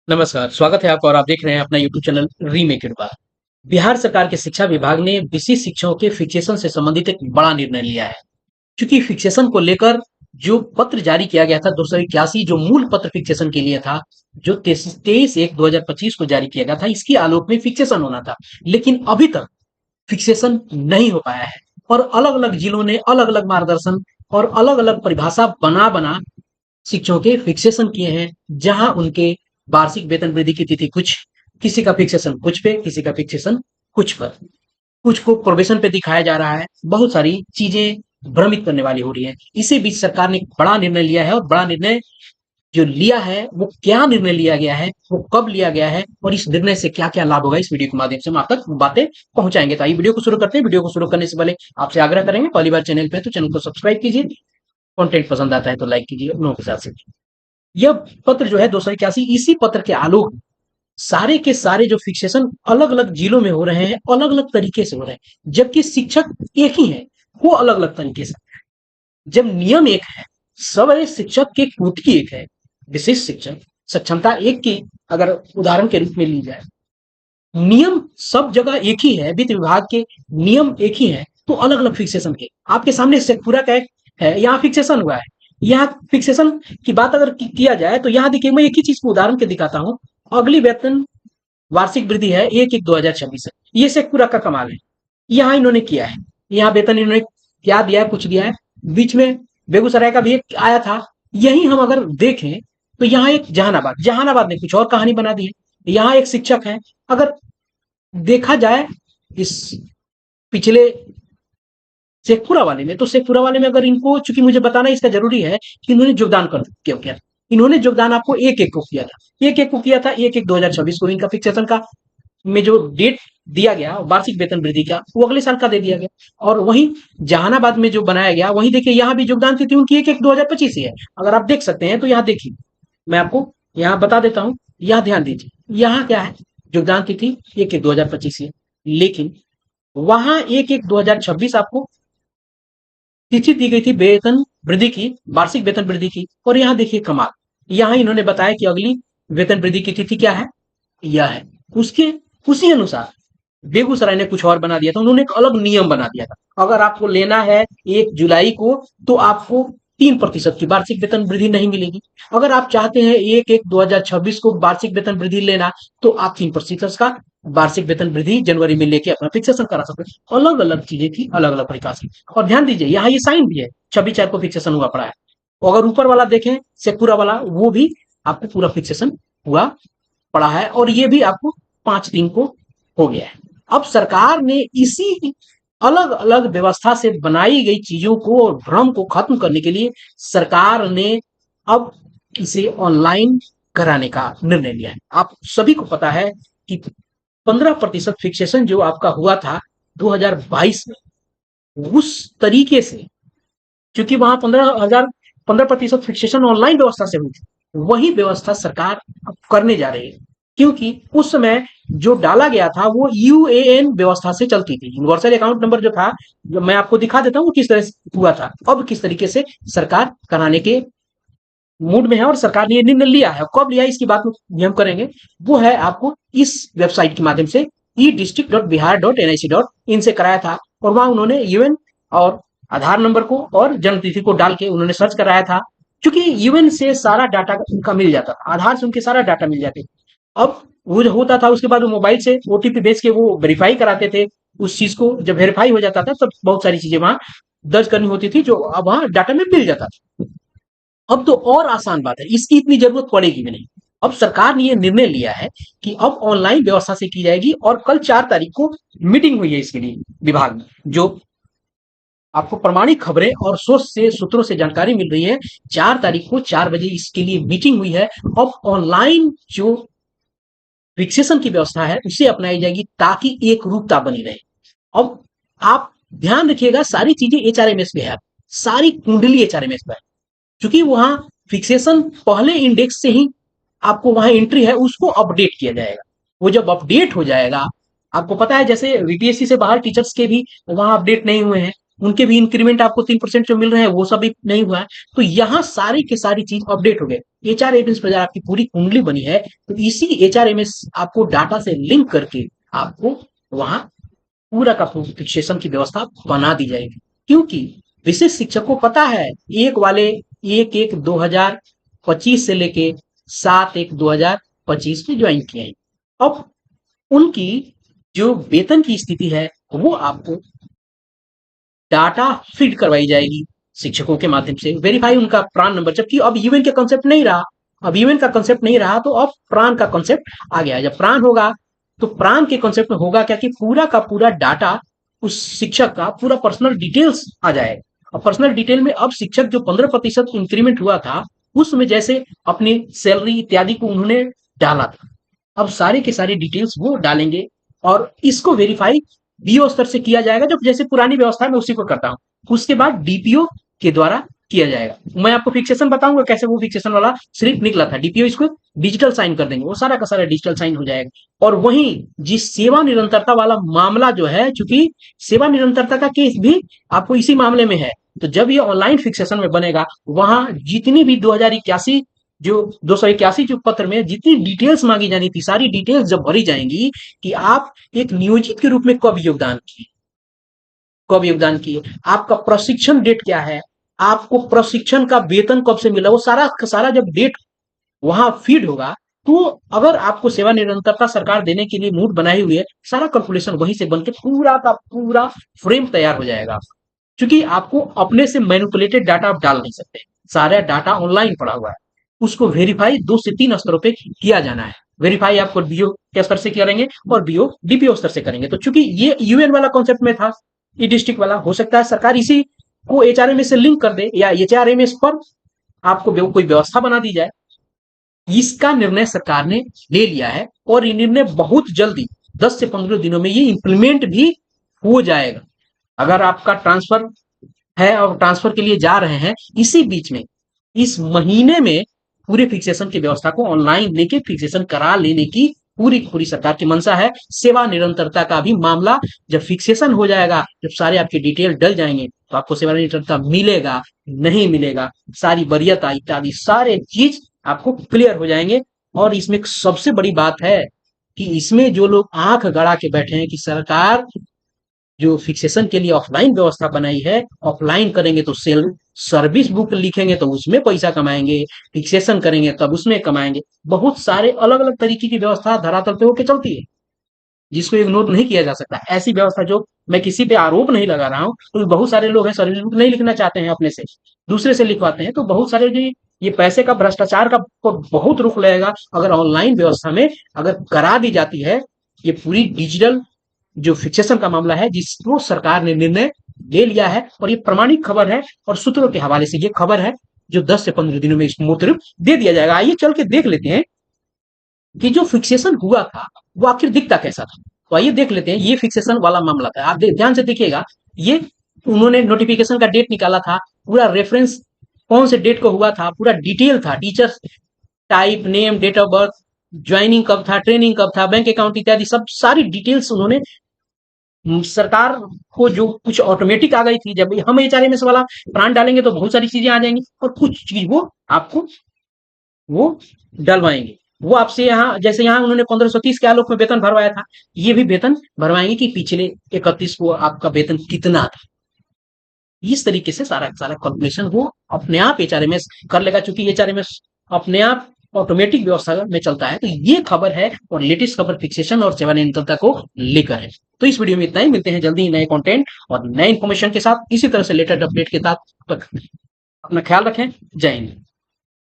नमस्कार, स्वागत है आपका और आप देख रहे हैं अपना यूट्यूब चैनल रीमेक इट बार। बिहार सरकार के शिक्षा विभाग ने विशिष्ट शिक्षकों के फिक्सेशन से संबंधित एक बड़ा निर्णय लिया है। क्योंकि फिक्सेशन को लेकर जो पत्र जारी किया गया था 281 जो मूल पत्र फिक्सेशन के लिए था, जो 23/1/2025 को जारी किया गया था, इसके आलोक में फिक्सेशन होना था। लेकिन अभी तक फिक्सेशन नहीं हो पाया है और अलग-अलग जिलों ने अलग-अलग मार्गदर्शन और अलग-अलग परिभाषा बना-बना शिक्षकों के फिक्सेशन किए हैं, जहां उनके वार्षिक वेतन वृद्धि की तिथि कुछ, किसी का फिक्सेशन कुछ पे, किसी का फिक्सेशन कुछ पर, कुछ को प्रोबेशन पे दिखाया जा रहा है। बहुत सारी चीजें भ्रमित करने वाली हो रही है। इसी बीच सरकार ने एक बड़ा निर्णय लिया है और बड़ा निर्णय जो लिया है वो क्या निर्णय लिया गया है, वो कब लिया गया है और इस निर्णय से क्या क्या लाभ होगा, इस वीडियो के माध्यम से हम आप तक बातें पहुंचाएंगे। तो आइए वीडियो को शुरू करते हैं। वीडियो को शुरू करने से पहले आपसे आग्रह करेंगे, पहली बार चैनल पे तो चैनल को सब्सक्राइब कीजिए, कंटेंट पसंद आता है तो लाइक कीजिए, लोगों के साथ शेयर कीजिए। यह पत्र जो है 281, इसी पत्र के आलोक में सारे के सारे जो फिक्सेशन अलग अलग जिलों में हो रहे हैं, अलग अलग तरीके से हो रहे हैं, जबकि शिक्षक एक ही है, वो अलग अलग तरीके से। जब नियम एक है, सब शिक्षक के कुटकी एक है, विशिष्ट शिक्षक सक्षमता एक की अगर उदाहरण के रूप में ली जाए, नियम सब जगह एक ही है, वित्त विभाग के नियम एक ही है, तो अलग अलग फिक्सेशन के आपके सामने शेखपुरा का एक है, यहाँ फिक्सेशन हुआ है। यहाँ फिक्सेशन की बात अगर किया जाए तो यहाँ देखिए, मैं एक ही चीज को उदाहरण के दिखाता हूँ। अगली वेतन वार्षिक वृद्धि है 1/1/2026 से, ये शेखपुरा का कमाल है। यहाँ इन्होंने किया है, यहाँ वेतन इन्होंने क्या दिया है, कुछ दिया है। बीच में बेगूसराय का भी एक आया था। यही हम अगर देखें तो यहाँ एक जहानाबाद, जहानाबाद ने कुछ और कहानी बना दी है। यहाँ एक शिक्षक है, अगर देखा जाए इस पिछले शेखपुरा वाले में, तो शेखपुरा वाले में अगर इनको, चूंकि मुझे बताना इसका जरूरी है कि इन्होंने योगदान कर क्यों किया। इन्होंने योगदान आपको एक एक को किया था, एक एक को किया था, 1/1/2026 को इनका फिक्सेशन का में जो डेट दिया गया वार्षिक वेतन वृद्धि का, वो अगले साल का दे दिया गया। और वहीं जहानाबाद में जो बनाया गया, वहीं देखिए यहाँ भी योगदान तिथि उनकी 1/1/2025 ही है। अगर आप देख सकते हैं तो यहाँ देखिए, मैं आपको यहाँ बता देता हूँ, यहाँ ध्यान दीजिए, यहाँ क्या है, योगदान तिथि 1/1/2025 है। लेकिन वहां 1/1/2026 आपको तिथि दी गई थी वेतन वृद्धि की, वार्षिक वेतन वृद्धि की। और यहाँ देखिए कमाल, यहाँ इन्होंने बताया कि अगली वेतन वृद्धि की तिथि क्या है, यह है। उसके उसी अनुसार बेगूसराय ने कुछ और बना दिया था, उन्होंने एक अलग नियम बना दिया था। अगर आपको लेना है 1 जुलाई को, तो आपको 3% की वार्षिक वेतन वृद्धि नहीं मिलेगी। अगर आप चाहते हैं 1/1/2026 को वार्षिक वेतन वृद्धि लेना, तो आप 3% का वार्षिक वेतन वृद्धि जनवरी में लेके अपना फिक्सेशन करा सकते हैं। अलग अलग चीजें थी, अलग अलग प्रकार से। और ध्यान दीजिए, यहाँ ये साइन भी है, 26/4 को फिक्सेशन हुआ पड़ा है। और अगर ऊपर वाला देखें शेखपुरा वाला, वो भी आपको पूरा फिक्सेशन हुआ पड़ा है, और ये भी आपको 5/3 को हो गया है। अब सरकार ने इसी अलग अलग व्यवस्था से बनाई गई चीजों को और भ्रम को खत्म करने के लिए सरकार ने अब इसे ऑनलाइन कराने का निर्णय लिया है। आप सभी को पता है कि 15% फिक्सेशन जो आपका हुआ था 2022 में, उस तरीके से, क्योंकि वहां 15% फिक्सेशन ऑनलाइन व्यवस्था से हुई थी, वही व्यवस्था सरकार अब करने जा रही है। क्योंकि उस समय जो डाला गया था वो यूएएन व्यवस्था से चलती थी, यूनिवर्सल अकाउंट नंबर जो था, जो मैं आपको दिखा देता हूँ किस तरह से हुआ था, अब किस तरीके से सरकार कराने के मूड में है और सरकार ने ये निर्णय लिया है। कब लिया है इसकी बात भी हम करेंगे, वो है आपको इस वेबसाइट के माध्यम से edistrict.bihar.nic.in से कराया था। और वहां उन्होंने यूएन और आधार नंबर को और जन्म तिथि को डाल के उन्होंने सर्च कराया था। क्योंकि यूएन से सारा डाटा उनका मिल जाता था, आधार से उनके सारा डाटा मिल जाते। अब वो जो होता था, उसके बाद वो मोबाइल से ओटीपी भेज के वो वेरीफाई कराते थे उस चीज को। जब वेरीफाई हो जाता था तब बहुत सारी चीजें वहां दर्ज करनी होती थी, जो अब वहां डाटा में मिल जाता था। अब तो और आसान बात है, इसकी इतनी जरूरत पड़ेगी भी नहीं। अब सरकार ने ये निर्णय लिया है कि अब ऑनलाइन व्यवस्था से की जाएगी। और कल 4 तारीख को मीटिंग हुई है इसके लिए विभाग में, जो आपको प्रमाणित खबरें और सोर्स से, सूत्रों से जानकारी मिल रही है। 4 तारीख को 4 बजे इसके लिए मीटिंग हुई है। अब ऑनलाइन जो फिक्सेशन की व्यवस्था है उसे अपनाई जाएगी, ताकि एक रूपता बनी रहे। अब आप ध्यान रखिएगा, सारी चीजें एचआरएमएस में है, सारी कुंडली एचआरएमएस में है। क्योंकि वहां फिक्सेशन पहले इंडेक्स से ही आपको वहां एंट्री है, उसको अपडेट किया जाएगा। वो जब अपडेट हो जाएगा, आपको पता है जैसे वीपीएससी से बाहर टीचर्स के भी वहां अपडेट नहीं हुए हैं, उनके भी इंक्रीमेंट आपको 3% जो मिल रहे हैं वो सब भी नहीं हुआ है। तो यहाँ सारी की सारी चीज अपडेट हो गए। एचआरएमएस पर आपकी पूरी कुंडली बनी है, तो इसी एचआरएमएस आपको डाटा से लिंक करके आपको वहां पूरा का फिक्सेशन की व्यवस्था बना दी जाएगी। क्योंकि विशेष शिक्षक को पता है, एक वाले 1/1/2025 से लेके 7/1/2025 में ज्वाइन किए हैं। अब उनकी जो वेतन की स्थिति है वो आपको डाटा फीड करवाई जाएगी शिक्षकों के माध्यम से, वेरीफाई उनका प्राण नंबर। जबकि अब यूएन का कंसेप्ट नहीं रहा, अब यूएन का कंसेप्ट नहीं रहा, तो अब प्राण का कंसेप्ट आ गया। जब प्राण होगा तो प्राण के कंसेप्ट में होगा क्या कि पूरा का पूरा डाटा उस शिक्षक का पूरा पर्सनल डिटेल्स आ जाएगा। और पर्सनल डिटेल में अब शिक्षक जो 15% इंक्रीमेंट हुआ था उसमें जैसे अपनी सैलरी इत्यादि को उन्होंने डाला था, अब सारी के सारी डिटेल्स वो डालेंगे और इसको वेरीफाई बीओ स्तर से किया जाएगा, जो जैसे पुरानी व्यवस्था में उसी को करता हूँ। उसके बाद डीपीओ के द्वारा किया जाएगा। मैं आपको फिक्सेशन बताऊंगा कैसे वो फिक्सेशन वाला सिर्फ निकला था। डीपीओ इसको डिजिटल साइन कर देंगे, वो सारा का सारा डिजिटल साइन हो जाएगा। और वहीं जिस सेवा निरंतरता वाला मामला जो है, चूंकि सेवा निरंतरता का केस भी आपको इसी मामले में है, तो जब ये ऑनलाइन फिक्सेशन में बनेगा, वहां जितनी भी 2081 जो 281 जो पत्र में जितनी डिटेल्स मांगी जानी थी, सारी डिटेल्स जब भरी जाएंगी कि आप एक नियोजित के रूप में कब योगदान किए, आपका प्रशिक्षण डेट क्या है, आपको प्रशिक्षण का वेतन कब से मिला, वो सारा सारा जब डेट वहां फीड होगा, तो अगर आपको सेवा निरंतरता सरकार देने के लिए मूड बनाई हुई है, सारा कैलकुलेशन वहीं से बनके पूरा का पूरा फ्रेम तैयार हो जाएगा। क्योंकि आपको अपने से मैनिपुलेटेड डाटा आप डाल नहीं सकते, सारा डाटा ऑनलाइन पड़ा हुआ है। उसको वेरीफाई 2 से 3 स्तरों पे किया जाना है। वेरीफाई आपको बीओ के स्तर से करेंगे और बीओ डीपीओ स्तर से करेंगे। तो चूंकि ये यूएन वाला कॉन्सेप्ट में था, ई डिस्ट्रिक्ट वाला, हो सकता है सरकार इसी को एचआरएमएस से लिंक कर दे या एचआरएमएस पर आपको कोई व्यवस्था बना दी जाए। इसका निर्णय सरकार ने ले लिया है और ये निर्णय बहुत जल्दी 10 से 15 दिनों में ये इंप्लीमेंट भी हो जाएगा। अगर आपका ट्रांसफर है और ट्रांसफर के लिए जा रहे हैं, इसी बीच में इस महीने में पूरे फिक्सेशन की व्यवस्था को ऑनलाइन लेके फिक्सेशन करा लेने की पूरी पूरी सरकार की मंशा है। सेवा निरंतरता का भी मामला जब फिक्सेशन हो जाएगा, जब सारे आपके डिटेल डल जाएंगे, तो आपको सेवा निरंतरता मिलेगा नहीं मिलेगा, सारी वरीयता इत्यादि सारे चीज आपको क्लियर हो जाएंगे। और इसमें सबसे बड़ी बात है कि इसमें जो लोग आंख गड़ा के बैठे हैं कि सरकार जो फिक्सेशन के लिए ऑफलाइन व्यवस्था बनाई है, ऑफलाइन करेंगे तो सेल सर्विस बुक लिखेंगे तो उसमें पैसा कमाएंगे, फिक्सेशन करेंगे तब उसमें कमाएंगे, बहुत सारे अलग अलग तरीके की व्यवस्था धरातल पे होकर चलती है जिसको इग्नोर नहीं किया जा सकता। ऐसी व्यवस्था, जो मैं किसी पे आरोप नहीं लगा रहा हूँ, तो बहुत सारे लोग हैं सर्विस बुक नहीं लिखना चाहते हैं, अपने से दूसरे से लिखवाते हैं। तो बहुत सारे जो ये पैसे का भ्रष्टाचार का बहुत रुख लगेगा अगर ऑनलाइन व्यवस्था में अगर करा दी जाती है ये पूरी डिजिटल जो फिक्सेशन का मामला है, जिसको सरकार ने निर्णय ले लिया है। और ये प्रमाणिक खबर है और सूत्रों के हवाले से ये खबर है जो 10 से 15 दिनों में इस मूर्त दे दिया जाएगा। आइए चल के देख लेते हैं कि जो फिक्सेशन हुआ था वो आखिर दिखता कैसा था। तो आइए देख लेते हैं, ये फिक्सेशन वाला मामला था। आप ध्यान से देखिएगा, ये उन्होंने नोटिफिकेशन का डेट निकाला था, पूरा रेफरेंस कौन से डेट को हुआ था, पूरा डिटेल था, teachers type, name, date of birth, joining कब था, ट्रेनिंग कब था, बैंक अकाउंट इत्यादि सब सारी डिटेल्स उन्होंने सरकार को जो कुछ ऑटोमेटिक आ गई थी। जब हम एचआरएमएस वाला प्राण डालेंगे तो बहुत सारी चीजें आ जाएंगी और कुछ चीज वो आपको वो डलवाएंगे। वो आपसे यहाँ, जैसे यहाँ उन्होंने 1530 के आलोक में वेतन भरवाया था, ये भी वेतन भरवाएंगे कि पिछले 31 को आपका वेतन कितना था। इस तरीके से सारा सारा कैलकुलेशन वो अपने आप एचआरएमएस कर लेगा, चूंकि एचआरएमएस अपने आप ऑटोमेटिक व्यवस्था में चलता है। तो ये खबर है और लेटेस्ट खबर फिक्सेशन और सेवा निरंतरता को लेकर है। तो इस वीडियो में इतना ही, मिलते हैं जल्दी नए कंटेंट और नए इन्फॉर्मेशन के साथ, इसी तरह से लेटेस्ट अपडेट के साथ। अपना ख्याल रखें। जय हिंद।